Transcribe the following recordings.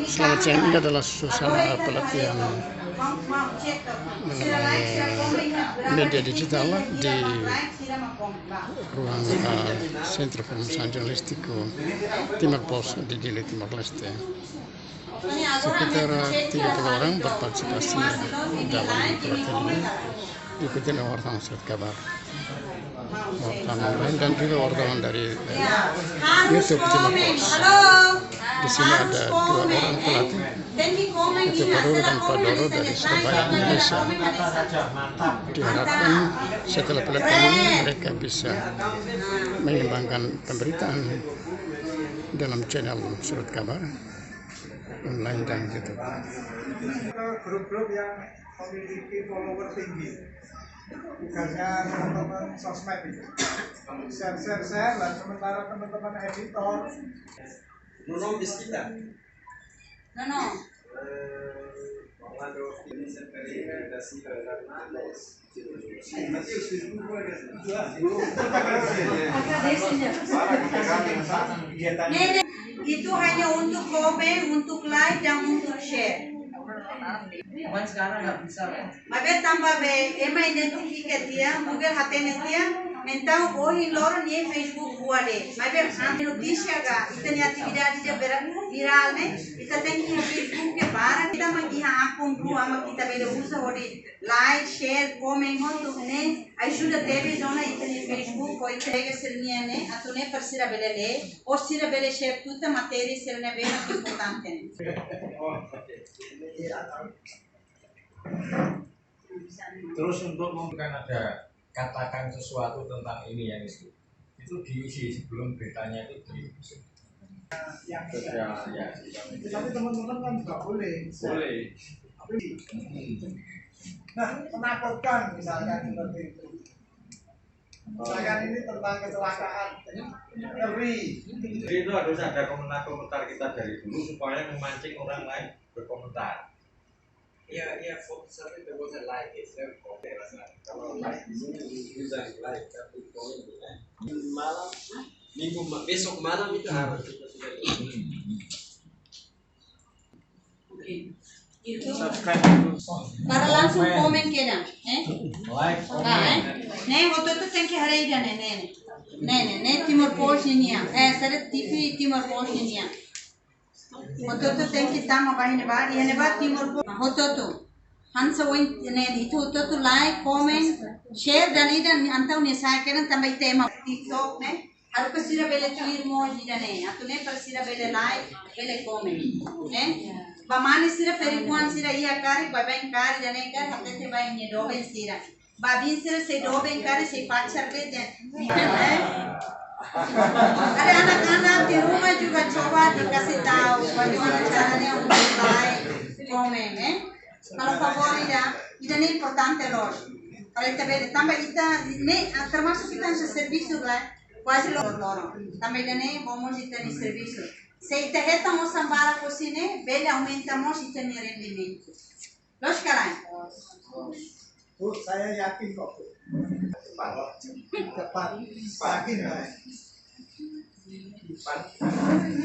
Selamat siang, ini adalah suasana pelatihan mengenai media digital di ruang Centro Formazione Giornalistico Timor Post di Dili, Timor Leste. Sekitar 30 orang berpartisipasi dalam pelatihan ini, diikuti oleh wartawan surat kabar, wartawan online dan juga wartawan dari YouTube Timor Post. Di sini ada 2 orang pelatih, yaitu Padoro dan Padoro dari Surabaya, Indonesia. Diharapkan setelah pelatihan ini mereka bisa mengembangkan pemberitaan dalam channel surat kabar online dan YouTube. Grup-grup yang memiliki follower tinggi, bukannya teman-teman sosmed itu share lah, sementara teman-teman editor Nono Biskita. No. Itu hanya untuk komen, untuk like dan untuk share. Cuman sekarang nggak bisa. Mabe tambah be, ema identifikat dia, Google hatene dia, mentau ohi loro nie Facebook buade. Mabe noticia ga, itani atividade dia viral ne, ita tenki Facebook ke bara, kita magi ha akun ru ama kita bele usa hodi like, share, comment hontu ne, ajuda teve zona itani Facebook ko itega sernia ne, atune persira bele le, o sira bele share tutta materia serne bele importante ne. Terus untuk bukan ada katakan sesuatu tentang ini yang itu diisi sebelum beritanya itu diisi. tapi teman-teman kan juga boleh. Nah, menakutkan misalkan seperti itu. Misalkan ini tentang kecelakaan, ngeri. Jadi itu harus ada komentar kita dari dulu supaya memancing orang lain berkomentar. Ya, fokus tapi terbuat like itu kalau like di sini bisa like tapi komen malam besok malam itu harus kita sudah Itu para langsung komen kena, Like, ne hoto to tenke harei gane ne Timor Post nia, sare TV Timor Post nia. Hoto to tenke tama bahine ba, yene ba Timor Post hoto to hansa oin ne itu hoto to like, comment, share dalida antau ne sa kena tambah tema TikTok ne. Harus persira bele tuir moji dane, atune persira bele like, bele comment, Bamani sira perikuan sira iya kari, babain kari jane kari, hate te bain ye doben sira. Babin sira se doben kari se pacar le jan. Ada anak-anak di rumah juga coba dikasih tahu bagaimana caranya untuk like, komen, Kalau favorit ya, ini importante loh. Kalau kita beli tambah kita, termasuk kita servisu lah. Quasi loro. Também ne vamos ter serviço. Se interretamos sambara cosine, bene aumentamos e tem rendimento. Los carai. Bu, saya yakin kok. Cepat. Yakin ya.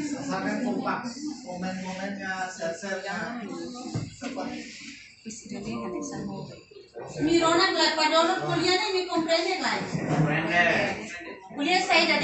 Misalkan kompak, komen-komennya, share-nya cepat. Mirona, Padoro, kuliah ni comprende, guys. Kuliah saya dari